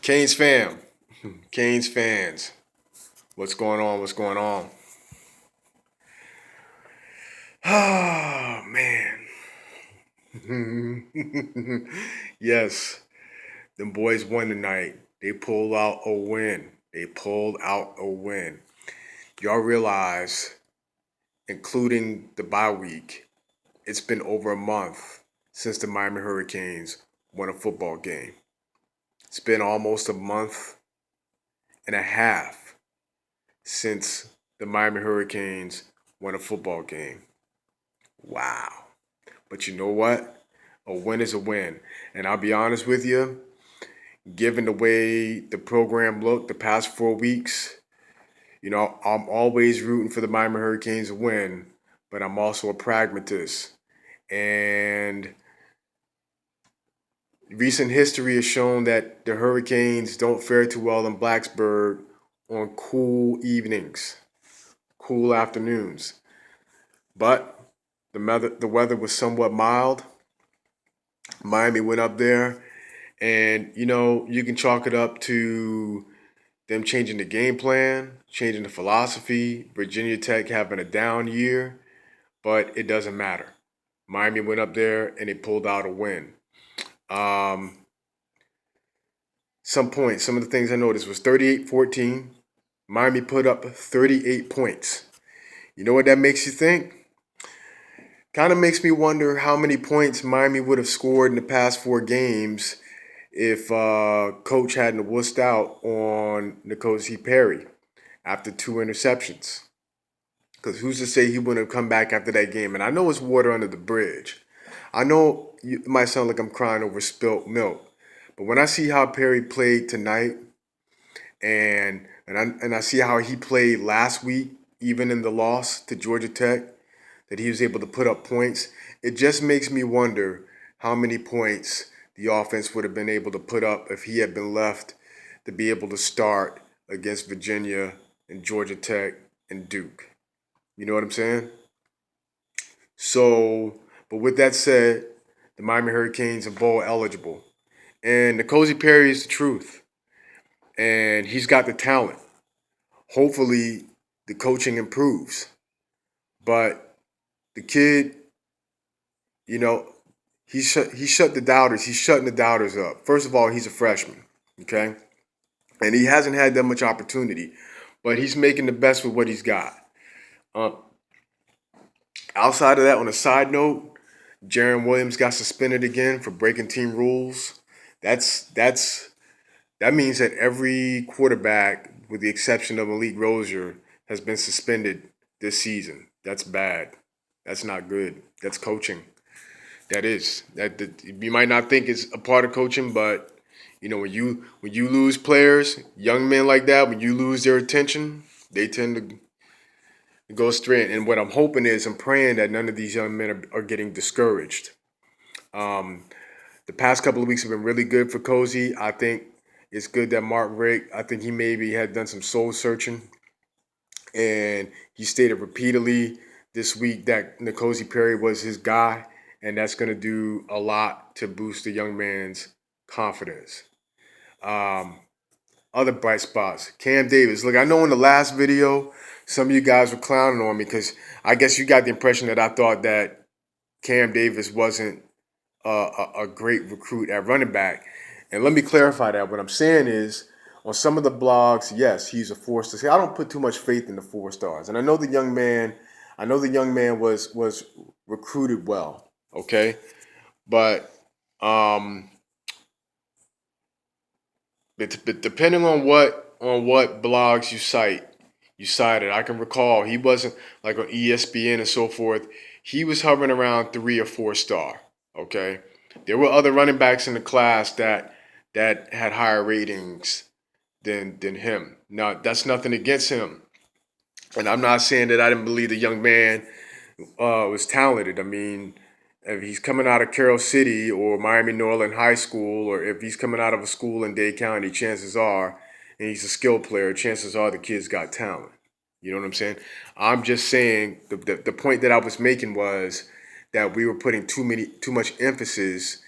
Canes fam, Canes fans, what's going on? What's going on? Oh man, yes, them boys won tonight. They pulled out a win. They pulled out a win. Y'all realize, including the bye week, it's been over a month since the Miami Hurricanes won a football game. It's been almost a month and a half since the Miami Hurricanes won a football game. Wow. But you know what? A win is a win. And I'll be honest with you, given the way the program looked the past 4 weeks, I'm always rooting for the Miami Hurricanes to win, but I'm also a pragmatist. And recent history has shown that the Hurricanes don't fare too well in Blacksburg on cool evenings, cool afternoons. But the weather was somewhat mild. Miami went up there, and you can chalk it up to them changing the game plan, changing the philosophy, Virginia Tech having a down year, but it doesn't matter. Miami went up there and they pulled out a win. Um, some of the things I noticed was 38-14. Miami put up 38 points. You know what that makes you think? Kind of makes me wonder how many points Miami would have scored in the past 4 games if Coach hadn't wussed out on N'Kosi Perry after 2 interceptions. Because who's to say he wouldn't have come back after that game? And I know it's water under the bridge. I know it might sound like I'm crying over spilt milk, but when I see how Perry played tonight, and I see how he played last week, even in the loss to Georgia Tech, that he was able to put up points, it just makes me wonder how many points the offense would have been able to put up if he had been left to be able to start against Virginia and Georgia Tech and Duke. You know what I'm saying? So, but with that said, the Miami Hurricanes are bowl eligible. And N'Kosi Perry is the truth. And he's got the talent. Hopefully, the coaching improves. But the kid, you know, he shut the doubters. He's shutting the doubters up. First of all, he's a freshman, okay, and he hasn't had that much opportunity, but he's making the best with what he's got. Uh, Outside of that, on a side note, Jaron Williams got suspended again for breaking team rules. That's that means that every quarterback, with the exception of Malik Rozier, has been suspended this season. That's bad. That's not good. That's coaching. That is that you might not think it's a part of coaching, but when you lose players, young men like that, when you lose their attention, they tend to go straight. And what I'm hoping is, I'm praying that none of these young men are getting discouraged. Um, the past couple of weeks have been really good for Cozy. I think it's good that Mark Rick, I think he maybe had done some soul searching, and he stated repeatedly this week that N'Kosi Perry was his guy, and that's going to do a lot to boost the young man's confidence. Um, Other bright spots, Cam Davis. Look, I know in the last video, some of you guys were clowning on me because I guess you got the impression that I thought that Cam Davis wasn't a great recruit at running back. And let me clarify that. What I'm saying is, on some of the blogs, yes, he's a 4-star. See, I don't put too much faith in the 4 stars, and I know the young man. I know the young man was recruited well. Okay, but um, but depending on what blogs you cited. I can recall he wasn't like on ESPN and so forth. He was hovering around 3 or 4 star. Okay, there were other running backs in the class that had higher ratings than him. Now that's nothing against him, and I'm not saying that I didn't believe the young man was talented. I mean, if he's coming out of Carroll City or Miami Norland High School, or if he's coming out of a school in Dade County, chances are, and he's a skill player, chances are the kid's got talent. You know what I'm saying? I'm just saying the point that I was making was that we were putting too much emphasis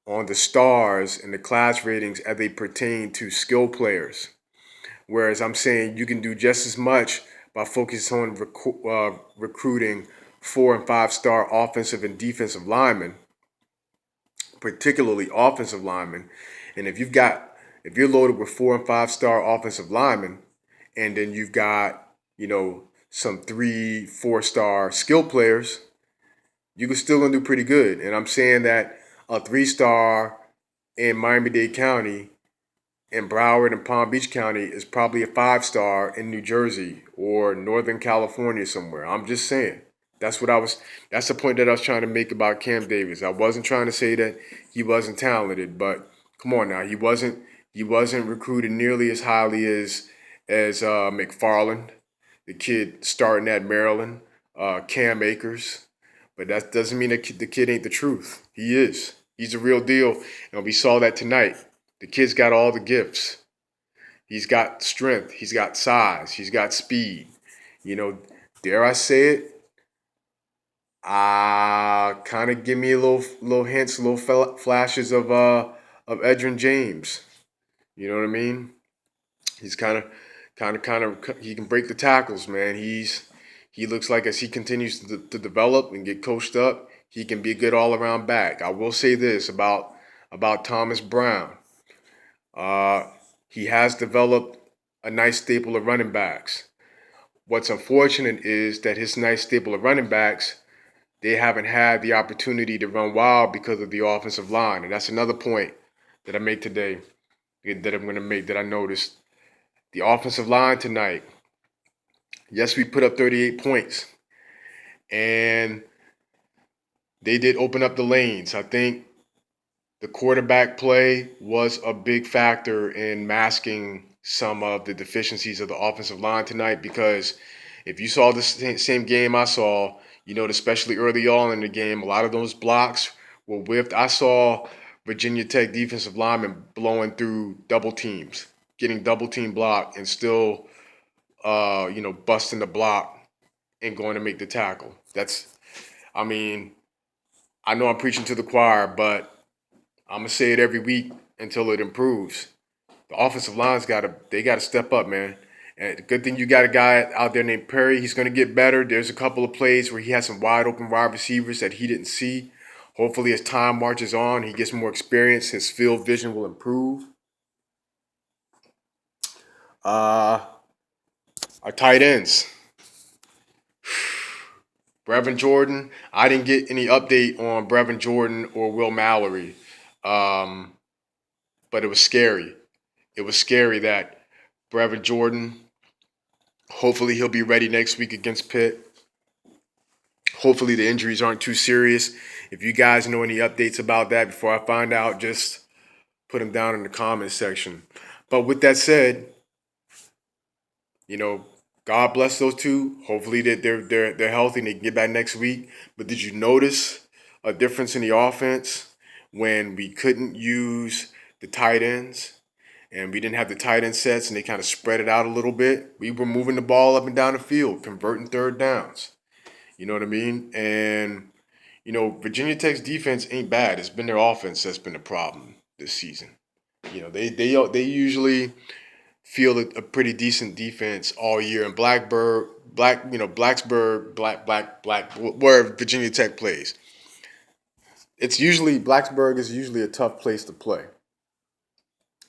on the stars and the class ratings as they pertain to skill players. Whereas I'm saying you can do just as much by focusing on recruiting 4 and 5 star offensive and defensive linemen, particularly offensive linemen. And if you're loaded with 4 and 5 star offensive linemen, and then you've got some 3, 4 star skill players, you can still gonna do pretty good. And I'm saying that a 3 star in Miami-Dade County and Broward and Palm Beach County is probably a 5 star in New Jersey or Northern California somewhere. I'm just saying. That's what I was. That's the point that I was trying to make about Cam Davis. I wasn't trying to say that he wasn't talented, but come on now, he wasn't. He wasn't recruited nearly as highly as McFarland, the kid starting at Maryland, Cam Akers. But that doesn't mean that the kid ain't the truth. He is. He's a real deal, and we saw that tonight. The kid's got all the gifts. He's got strength. He's got size. He's got speed. You know, dare I say it? Kind of give me a little hints, little flashes of Edgerrin James. You know what I mean? He's kind of he can break the tackles, man. He looks like as he continues to develop and get coached up, he can be a good all around back. I will say this about Thomas Brown. Uh, he has developed a nice staple of running backs. What's unfortunate is that his nice staple of running backs, they haven't had the opportunity to run wild because of the offensive line. And that's another point that I make today, that I'm going to make, that I noticed. The offensive line tonight, yes, we put up 38 points. And they did open up the lanes. I think the quarterback play was a big factor in masking some of the deficiencies of the offensive line tonight, because if you saw the same game I saw, especially early on in the game, a lot of those blocks were whiffed. I saw Virginia Tech defensive linemen blowing through double teams, getting double team blocked, and still, busting the block and going to make the tackle. I mean, I know I'm preaching to the choir, but I'm gonna say it every week until it improves. The offensive line's got to step up, man. And the good thing you got a guy out there named Perry. He's gonna get better. There's a couple of plays where he has some wide open wide receivers that he didn't see. Hopefully, as time marches on, he gets more experience. His field vision will improve. Uh, our tight ends, Brevin Jordan. I didn't get any update on Brevin Jordan or Will Mallory, um, but it was scary. It was scary that Brevin Jordan, hopefully he'll be ready next week against Pitt. Hopefully the injuries aren't too serious. If you guys know any updates about that before I find out, just put them down in the comments section. But with that said, you know, God bless those two. Hopefully that they're healthy and they can get back next week. But did you notice a difference in the offense when we couldn't use the tight ends? And we didn't have the tight end sets, and they kind of spread it out a little bit. We were moving the ball up and down the field, converting third downs. You know what I mean? And Virginia Tech's defense ain't bad. It's been their offense that's been the problem this season. They usually field a pretty decent defense all year. And Blacksburg, where Virginia Tech plays, Blacksburg is usually a tough place to play.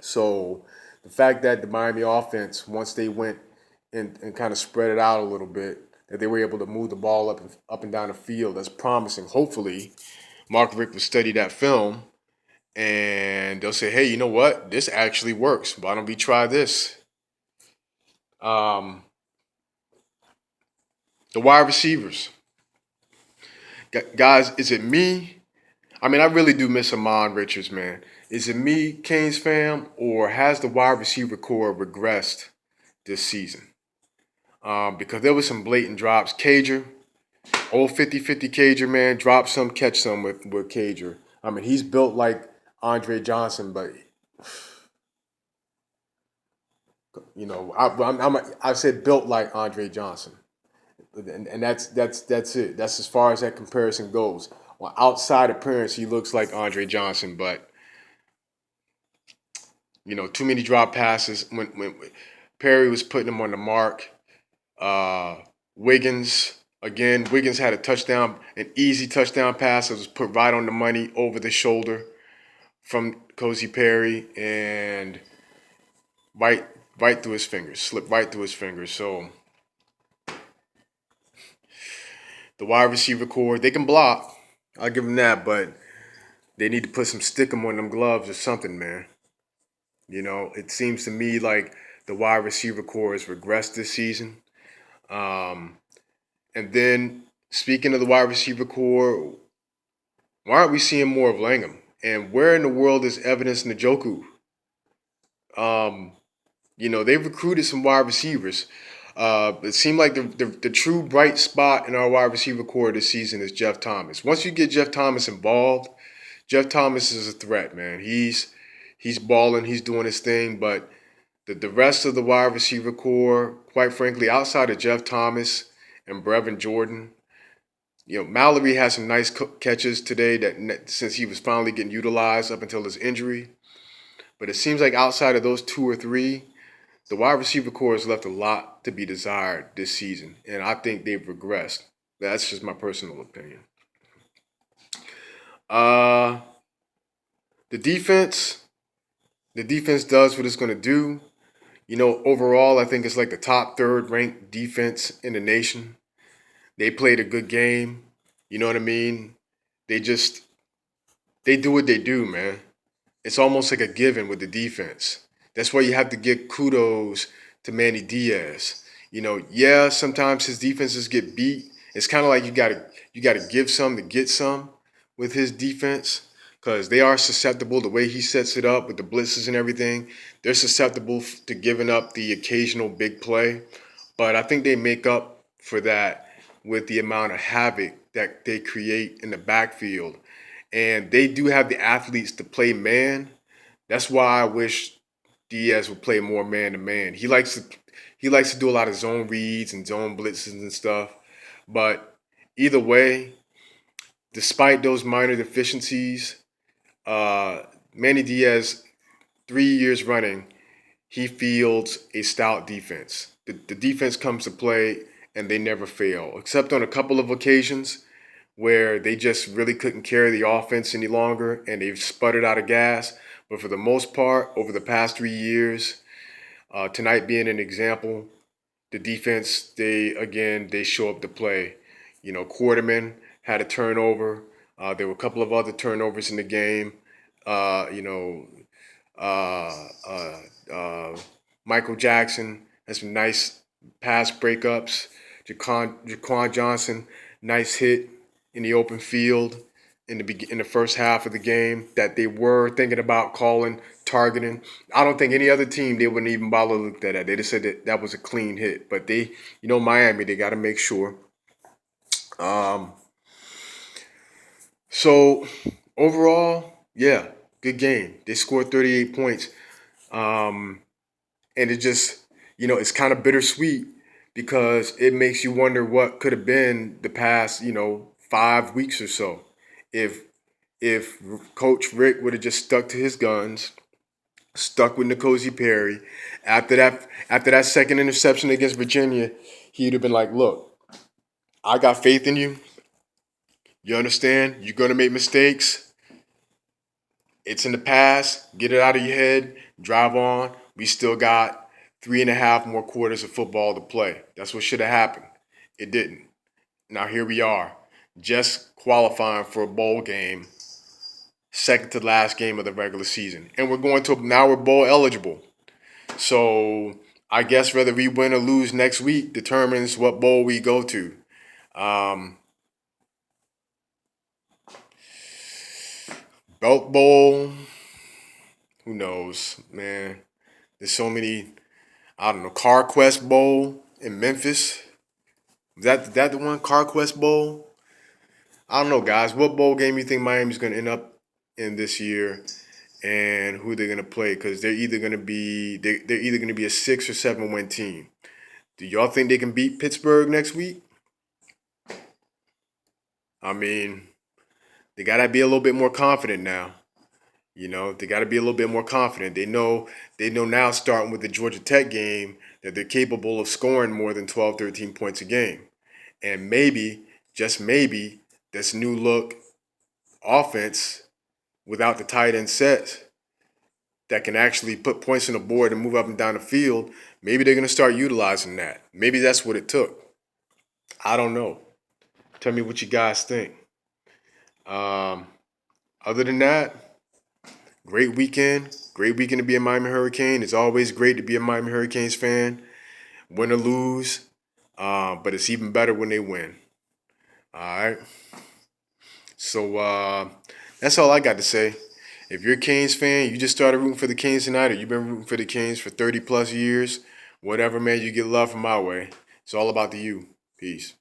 So the fact that the Miami offense, once they went and kind of spread it out a little bit, that they were able to move the ball up and down the field, that's promising. Hopefully, Mark Richt will study that film and they'll say, hey, you know what? This actually works. Why don't we try this? Um, the wide receivers. Guys, is it me? I mean, I really do miss Amon Richards, man. Is it me, Canes fam, or has the wide receiver core regressed this season? Because there was some blatant drops. Cager, old 50-50 Cager, man, drop some, catch some with Cager. I mean, he's built like Andre Johnson, but I said built like Andre Johnson, and that's it. That's as far as that comparison goes. on outside appearance, he looks like Andre Johnson, but too many drop passes. When Perry was putting him on the mark, uh, Wiggins had a touchdown, an easy touchdown pass that was put right on the money over the shoulder from Cozy Perry and right right through his fingers, slipped right through his fingers. So the wide receiver core, they can block. I'll give them that, but they need to put some stickum on them gloves or something, man. It seems to me like the wide receiver core has regressed this season. Um, and then speaking of the wide receiver core, why aren't we seeing more of Langham? And where in the world is Evidence Njoku? Um, they've recruited some wide receivers. It seemed like the true bright spot in our wide receiver core this season is Jeff Thomas. Once you get Jeff Thomas involved, Jeff Thomas is a threat, man. He's balling, he's doing his thing, but the rest of the wide receiver core, quite frankly, outside of Jeff Thomas and Brevin Jordan, Mallory had some nice catches today that since he was finally getting utilized up until his injury. But it seems like outside of those two or three, the wide receiver core has left a lot to be desired this season, and I think they've regressed. That's just my personal opinion. Uh, the defense, the defense does what it's going to do. Overall, I think it's like the top third ranked defense in the nation. They played a good game. You know what I mean? They just they do what they do, man. It's almost like a given with the defense. That's why you have to give kudos to Manny Diaz. Yeah, sometimes his defenses get beat. It's kind of like you gotta give some to get some with his defense because they are susceptible the way he sets it up with the blitzes and everything. They're susceptible to giving up the occasional big play, but I think they make up for that with the amount of havoc that they create in the backfield. And they do have the athletes to play man. That's why I wish Diaz would play more man to man. He likes to do a lot of zone reads and zone blitzes and stuff. But either way, despite those minor deficiencies, Manny Diaz, 3 years running, he fields a stout defense. The defense comes to play and they never fail, except on a couple of occasions where they just really couldn't carry the offense any longer and they've sputtered out of gas. But for the most part, over the past 3 years, tonight being an example, the defense, they show up to play. Quarterman had a turnover. There were a couple of other turnovers in the game. You know, uh, uh, uh, Michael Jackson has some nice pass breakups. Jaquan Johnson, nice hit in the open field in the first half of the game that they were thinking about calling targeting. I don't think any other team they wouldn't even bother to look at that. They just said that that was a clean hit. But Miami, they got to make sure. Um, so overall, yeah, good game. They scored 38 points. Um, and it just it's kind of bittersweet because it makes you wonder what could have been the past 5 weeks or so if Coach Rick would have just stuck to his guns, stuck with N'Kosi Perry. After that second interception against Virginia, he'd have been like, "Look, I got faith in you. You understand? You're gonna make mistakes. It's in the past. Get it out of your head. Drive on. We still got 3.5 more quarters of football to play. That's what should have happened. It didn't. Now here we are, just qualifying for a bowl game, second to last game of the regular season, and we're bowl eligible. So I guess whether we win or lose next week determines what bowl we go to. Um, Belt Bowl, who knows, man? There's so many. I don't know. CarQuest Bowl in Memphis. Is that the one? CarQuest Bowl. I don't know, guys. What bowl game you think Miami's going to end up in this year, and who they're going to play? Because they're either going to be a 6 or 7 win team. Do y'all think they can beat Pittsburgh next week? I mean, They got to be a little bit more confident now. They got to be a little bit more confident. They know now, starting with the Georgia Tech game, that they're capable of scoring more than 12, 13 points a game. And maybe, just maybe, this new look offense without the tight end sets that can actually put points on the board and move up and down the field, maybe they're going to start utilizing that. Maybe that's what it took. I don't know. Tell me what you guys think. Um, Other than that, great weekend. Great weekend to be a Miami Hurricane. It's always great to be a Miami Hurricanes fan, win or lose. But it's even better when they win. All right. So that's all I got to say. If you're a Canes fan, you just started rooting for the Canes tonight, or you've been rooting for the Canes for 30 plus years, whatever, man, you get love from my way. It's all about the you. Peace.